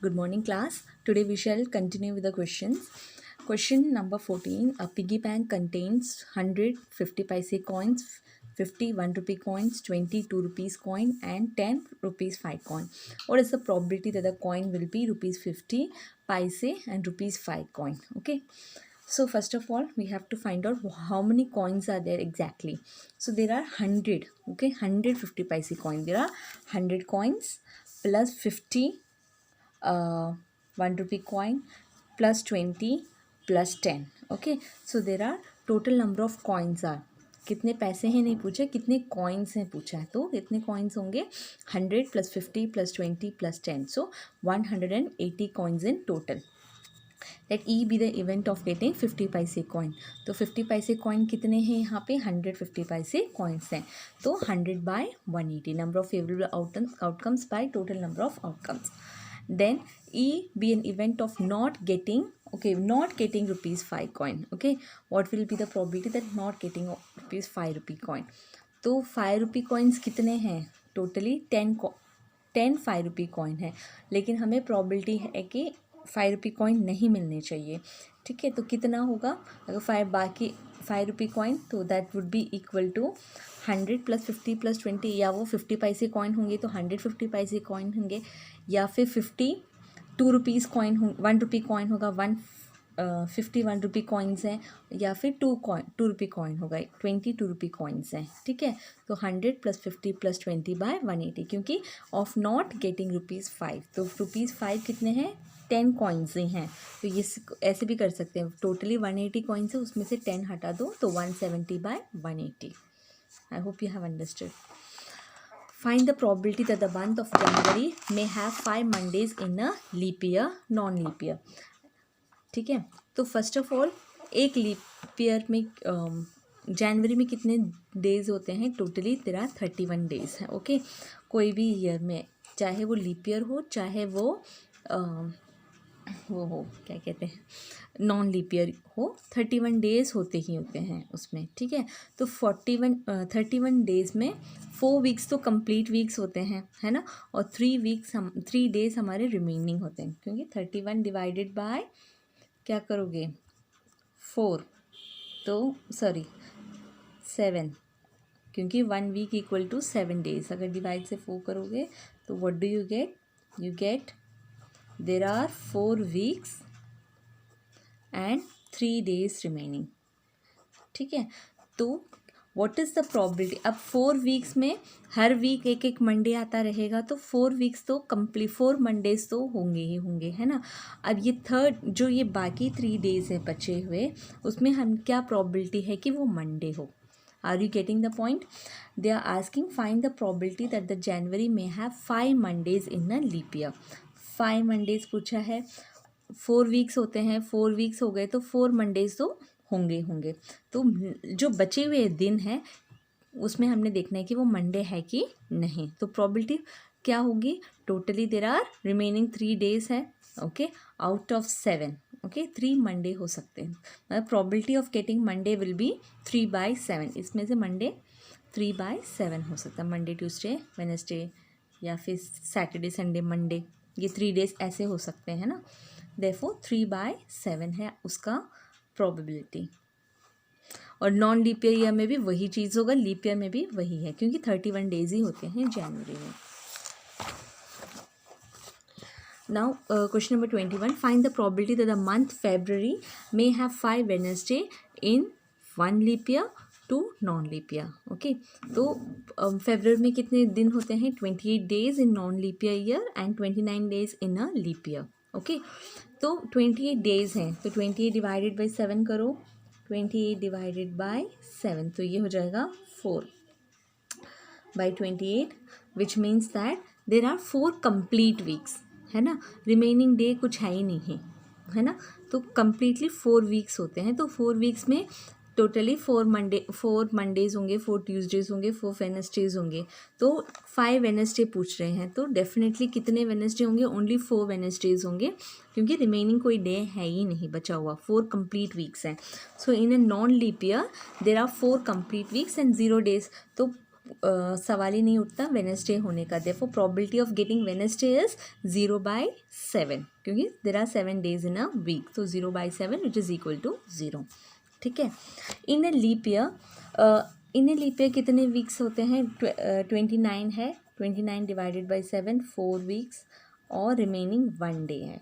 Good morning, class. Today we shall continue with the questions. Question number 14. A piggy bank contains 100 50 paise coins, 50 1 rupee coins, 20 2 rupees coin, and 10 rupees 5 coin. What is the probability that the coin will be rupees 50 paise and rupees 5 coin? Okay. So first of all, we have to find out how many coins are there exactly. So there are 100. Okay, 150 paise coin. There are 100 coins plus 50 1 rupee coin plus 20 plus 10. Okay, so there are total number of coins are, कितने पैसे हैं नहीं पूछा, कितने coins हैं पूछा है. तो कितने कॉइन्स होंगे 100 plus 50 plus 20 plus 10, so 180 coins in total. Let E be the event of getting 50 पैसे कॉइन. तो 50 पैसे कॉइन कितने हैं यहाँ पे 150 पैसे कॉइन्स हैं. तो 100 by 180 number of favourable outcomes by total number of outcomes. Then E be an event of not getting rupees 5 coin. Okay, what will be the probability that not getting rupees 5 rupee coin? तो 5 rupee coins कितने हैं totally 10 5 rupee coin है, लेकिन हमें probability है कि 5 rupee coin नहीं मिलने चाहिए. ठीक है, तो कितना होगा अगर 5 rupee coin, तो that would be equal to 100 plus 50 plus 20, या वो 50 पैसे कॉइन होंगे तो 150 पैसे कॉइन होंगे, या फिर 50 2 रुपीज़ कॉइन हो 1 रुपी कॉइन होगा 50 1 रुपी कॉइन्स हैं, या फिर 2 रुपी कॉइन होगा 20 2 रुपी कॉइन्स हैं. ठीक है, तो 100 प्लस 50 प्लस 20 बाय 180, क्योंकि ऑफ नॉट गेटिंग रुपीज़ 5, तो रुपीज़ 5 कितने हैं 10 कॉइन्स ही हैं. तो ये ऐसे भी कर सकते हैं, टोटली 180 कॉइन्स है, उसमें से 10 हटा दो तो 170 bye 180. I hope you have understood. Find the probability that the month of January may have 5 Mondays in a leap year, non-leap year. ठीक है, तो फर्स्ट ऑफ ऑल एक लीप ईयर में जनवरी में कितने डेज होते हैं टोटली तेरा 31 डेज है. ओके, कोई भी ईयर में चाहे वो लीप ईयर हो चाहे वो हो क्या कहते हैं नॉन लीप ईयर हो, 31 डेज होते ही होते हैं उसमें. ठीक है, तो 31 डेज में 4 वीक्स तो कंप्लीट वीक्स होते हैं, है ना, और 3 डेज हमारे रिमेनिंग होते हैं, क्योंकि 31 डिवाइडेड बाय क्या करोगे 4, तो सॉरी 7, क्योंकि 1 वीक इक्वल टू 7 डेज. अगर डिवाइड से 4 करोगे तो what do you get there are 4 weeks and 3 days remaining. ठीक है, तो what is the probability, अब 4 वीक्स में हर वीक एक एक मंडे आता रहेगा, तो 4 वीक्स तो कंप्लीट 4 मंडेज तो होंगे ही होंगे, है ना. अब ये थर्ड जो ये बाकी 3 डेज हैं बचे हुए, उसमें हम क्या probability है कि वो मंडे हो. Are you getting the point? They are asking find the probability that the January may have 5 Mondays in a leap year. 5 Mondays पूछा है, 4 वीक्स होते हैं, 4 वीक्स हो गए तो 4 मंडेज तो होंगे. तो जो बचे हुए दिन हैं उसमें हमने देखना है कि वो मंडे है कि नहीं. तो प्रोबेबिलिटी क्या होगी, totally there are remaining 3 days है. Okay, out of 7, okay 3 Monday हो सकते हैं. मतलब probability of getting Monday will be 3/7. इसमें से मंडे 3/7 हो सकता है, मंडे ट्यूसडे वेडनेसडे या फिर सैटरडे संडे मंडे, ये 3 डेज ऐसे हो सकते हैं ना. देयरफॉर 3/7 है उसका प्रोबेबिलिटी. और नॉन लीप ईयर में भी वही चीज़ होगा, लीप ईयर में भी वही है, क्योंकि 31 डेज ही होते हैं जनवरी में. Now question number 21. Find the probability that the month February may have 5 Wednesday in 1 leap year to non leap year. Okay, तो फेब्रुअरी में कितने दिन होते हैं 28 days in non leap year and 29 days in a leap year. Okay, तो 28 days हैं, तो 28 divided by 7 करो, 28 डिवाइडेड बाई 7, तो ये हो जाएगा 4 by 28, which means that there are 4 complete weeks, है ना. रिमेनिंग डे कुछ है ही नहीं है ना, तो कम्प्लीटली 4 वीक्स होते हैं. तो 4 वीक्स में टोटली 4 मंडेज होंगे, 4 ट्यूसडेज होंगे, 4 वेडनेसडेज होंगे. तो 5 वेडनेसडे पूछ रहे हैं, तो डेफिनेटली कितने वेडनेसडे होंगे, ओनली 4 वेडनेसडेज होंगे, क्योंकि रिमेनिंग कोई डे है ही नहीं बचा हुआ. 4 कंप्लीट वीक्स हैं. So in a non leap year there are 4 complete weeks and 0 days. तो सवाल ही नहीं उठता वेडनेसडे होने का। Therefore probability of getting Wednesday is 0/7 क्योंकि there are 7 days in a week, तो 0/7 विच इज़ इक्वल टू 0। ठीक है। इन ए लीप ईयर कितने वीक्स होते हैं? 29 है, 29 डिवाइडेड बाई 7 4 वीक्स और रिमेनिंग 1 डे है।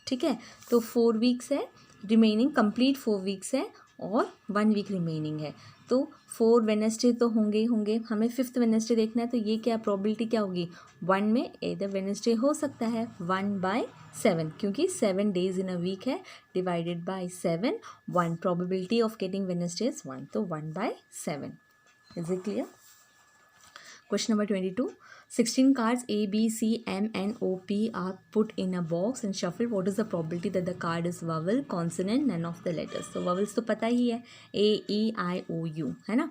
ठीक है, तो 4 वीक्स है, रिमेनिंग कंप्लीट 4 वीक्स है और 1 वीक रिमेनिंग है। तो 4 वेडनेसडे तो होंगे ही होंगे, हमें 5th वेडनेसडे देखना है, तो ये क्या प्रोबेबिलिटी क्या होगी? 1 में एदर वेडनेसडे हो सकता है 1/7 क्योंकि 7 डेज इन अ वीक है, divided by 7 1, probability of getting Wednesday is 1, तो 1/7। Is it clear? Question number 22. 16 cards A, B, C, M, N, O, P are put in a box and shuffled. What is the probability that the card is vowel, consonant, none of the letters? तो vowels तो पता ही है, A, E, I, O, U, है ना।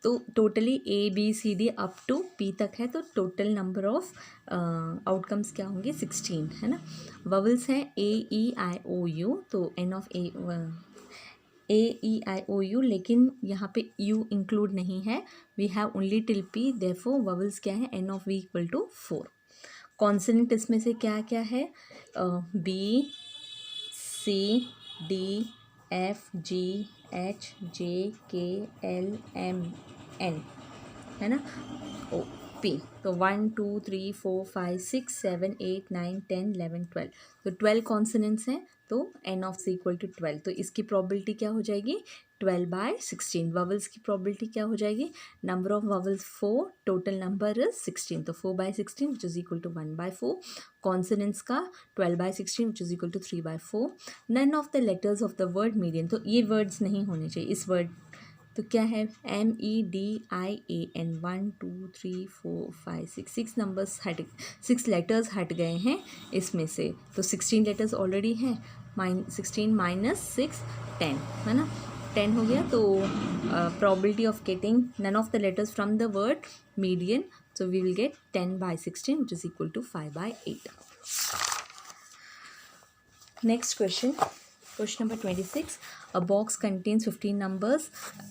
तो totally A, B, C, D up to P तक है, तो टोटल नंबर ऑफ आउटकम्स क्या होंगे? 16, है ना। vowels हैं A, E, I, O, U, तो N of A, E, I, O, U, लेकिन यहाँ पे U इंक्लूड नहीं है, we have only till P, therefore vowels क्या है? N of V equal to 4। Consonant इसमें से क्या क्या है? B, C, D, F, G, H, J, K, L, M, N, है ना। ओ P, तो 1 2 3 4 5 6 7 8 9 10 11 12, तो 12 कॉन्सोनेंट्स हैं, तो N of C equal to 12, तो इसकी प्रोबेबिलिटी क्या हो जाएगी? 12/16। ववल्स की प्रोबेबिलिटी क्या हो जाएगी? Number of vowels 4, total number is 16, तो 4/16 which is equal to 1/4। Consonants का 12/16 which is equal to 3/4। None of the letters of the word median, तो ये वर्ड्स नहीं होने चाहिए इस वर्ड, तो क्या है? MEDIAN 1 2 3 4 5 6, 6 नंबर्स 6 लेटर्स हट गए हैं इसमें से, तो 16 लेटर्स ऑलरेडी हैं, 16 माइनस 6 10, है ना। 10 हो गया, तो probability of getting none of the letters from the word median, so we will get 10/16 which is equal to 5/8। Next question, question number 26. A box contains 15 numbers.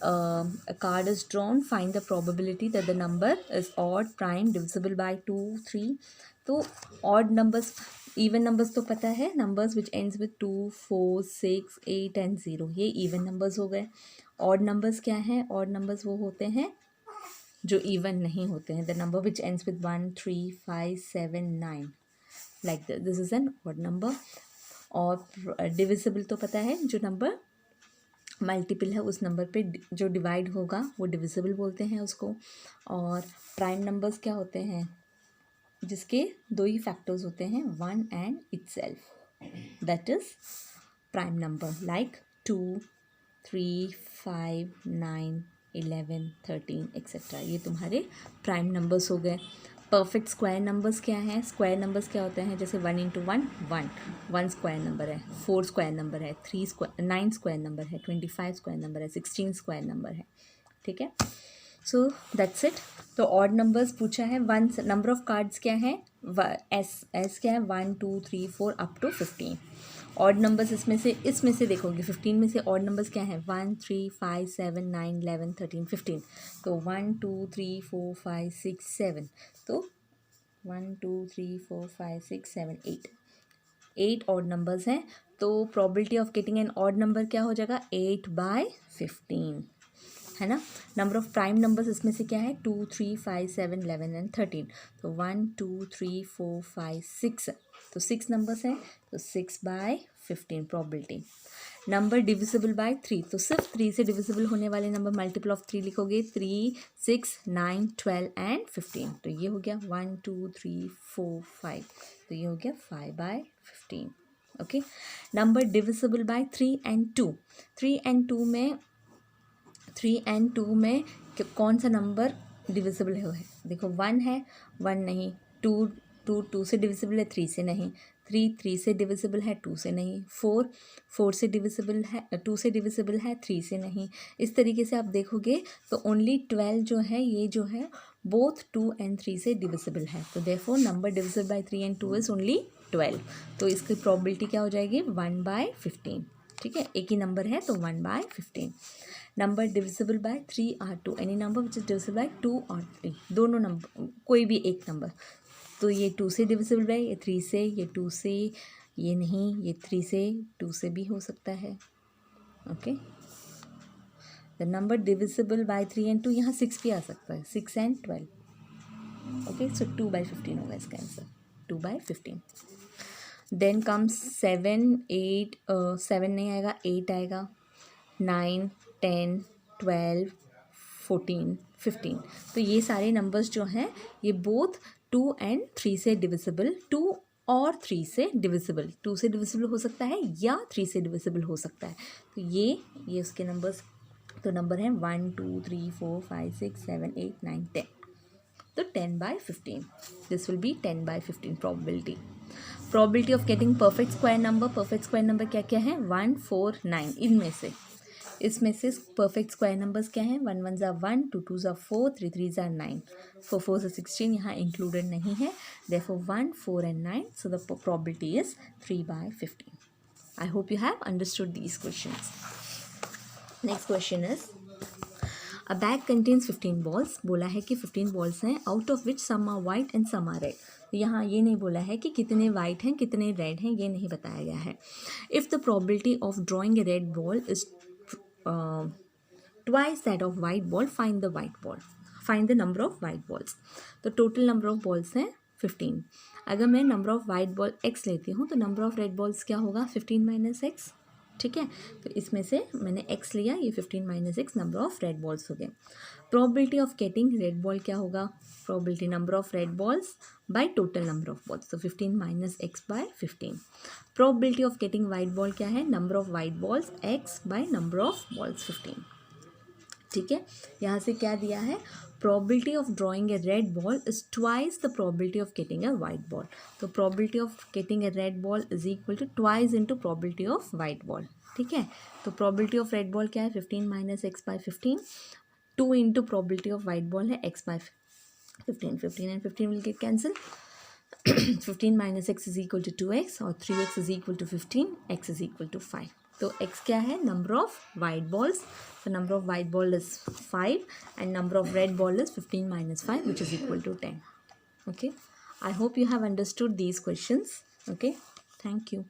A card is drawn. Find the probability that the number is odd, prime, divisible by 2, 3. तो odd numbers, even numbers तो पता है, numbers which ends with 2, 4, 6, 8 and 0, ये even numbers हो गए। odd numbers क्या हैं? odd numbers वो होते हैं जो even नहीं होते हैं, the number which ends with 1, 3, 5, 7, 9, like this is an odd number। और डिविजिबल तो पता है, जो नंबर मल्टीपल है उस नंबर पे जो डिवाइड होगा वो डिविजिबल बोलते हैं उसको। और प्राइम नंबर्स क्या होते हैं? जिसके 2 ही फैक्टर्स होते हैं, 1 and itself, that is prime number, like 2, 3, 5, 9, 11, 13 etcetera, ये तुम्हारे प्राइम नंबर्स हो गए। परफेक्ट स्क्वायर नंबर्स क्या हैं? स्क्वायर नंबर्स क्या होते हैं? जैसे 1 × 1 1, 1 स्क्वायर नंबर है, 4 स्क्वायर नंबर है, 9 स्क्वायर नंबर है, 25 स्क्वायर नंबर है, 16 स्क्वायर नंबर है। ठीक है, सो दैट्स इट। तो ऑड नंबर्स पूछा है। वन नंबर ऑफ कार्ड्स क्या है? एस क्या है? 1 2 3 4 अप टू 15। ऑड नंबर्स इसमें से देखोगे 15 में से ऑड नंबर्स क्या हैं? 1 3 5 7 9 11 13 15, तो 1 2 3 4 5 6 7, तो 1 2 3 4 5 6 7 8 ऑड नंबर्स हैं, तो probability of getting an odd number क्या हो जाएगा? 8/15, है ना। नंबर ऑफ प्राइम नंबर्स इसमें से क्या है? 2 3 5 7 11 एंड 13, तो 1 2 3 4 5 6, तो 6 नंबर्स हैं, तो 6/15 प्रोबेबिलिटी। नंबर डिविजिबल बाय 3, तो सिर्फ 3 से डिविजिबल होने वाले नंबर मल्टीपल ऑफ 3 लिखोगे, 3 6 9 12 एंड 15, तो ये हो गया 1 2 3 4 5, तो ये हो गया 5/15। Okay, number divisible by 3 and 2, 3 and 2 में कौन सा नंबर डिविजिबल है? देखो 1 है, 1 नहीं, 2 से डिविजिबल है, 3 से नहीं, 3 से डिविजिबल है, 2 से नहीं, 4 से डिविजिबल है, 2 से डिविजिबल है, 3 से नहीं। इस तरीके से आप देखोगे तो ओनली 12 जो है, ये जो है बोथ 2 एंड 3 से डिविजिबल है, तो therefore number divisible by 3 and 2 is only 12, तो इसकी प्रोबेबिलिटी क्या हो जाएगी? 1/15। ठीक है, एक ही नंबर है तो 1/15. नंबर डिविजिबल बाय 3 और 2, any number which is divisible by 2 और 3, दोनों नंबर, कोई भी एक नंबर. तो ये 2 से डिविजिबल बाय, ये 3 से, ये 2 से, ये नहीं, ये 3 से, 2 से भी हो सकता है. Okay, the number divisible by 3 and 2, यहाँ 6 भी आ सकता है, 6 and 12. ओके, सो 2/15 होगा इसका आंसर, 2/15. देन कम्स 7, 8, 7 नहीं आएगा, 8 आएगा, 9, 10, 12, 14, 15. तो ये सारे नंबर्स जो हैं ये बोथ 2 and 3 से डिविजिबल, 2 और 3 से डिविजिबल, 2 से डिविजिबल हो सकता है या 3 से डिविजिबल हो सकता है. तो ये उसके नंबर्स, तो नंबर हैं 1, 2, 3, 4, 5, 6, 7, 8, 9, 10. तो 10/15, this will be 10/15 probability. Probability of getting perfect square number, perfect square number क्या क्या है, 1, 4, 9. इसमें से परफेक्ट स्क्वायर नंबर्स क्या हैं, 1 1 1, 2 2 4, 3 3 9, 4 4 16 यहाँ इंक्लूडेड नहीं है. therefore 1, 4 and 9, so the probability is 3/15. I hope you have understood these questions. Next question is, a bag contains 15 balls. बोला है कि 15 balls हैं, out of which some are white and some are red. यहाँ ये नहीं बोला है कि कितने वाइट हैं कितने रेड हैं, ये नहीं बताया गया है. If the probability of drawing a red ball is twice that of white ball, find the number of white balls. तो total number of balls हैं 15. अगर मैं number of white ball x लेती हूँ तो number of red balls क्या होगा, 15 minus x. ठीक है, तो इसमें से मैंने x लिया, ये 15 minus x number of red balls हो गए. Probability of getting red ball क्या होगा, probability number of red balls bye total number of balls, तो 15 minus x by 15. Probability of getting white ball क्या है, number of white balls x by number of balls 15. ठीक है, यहाँ से क्या दिया है, probability of drawing a red ball is twice the probability of getting A white ball. तो probability of getting a red ball is equal to twice into probability of white ball. ठीक है, तो प्रोबेबिलिटी ऑफ रेड बॉल क्या है, 15 minus x by 15. 2 into probability of white ball है x by 15. 15 and 15 will get cancel. 15 minus x is equal to 2x और 3x is equal to 15, x is equal to 5. तो x क्या है, number of white balls. तो number of white ball is 5 and number of red ball is 15 minus 5 which is equal to 10. Okay, I hope you have understood these questions. Okay, thank you.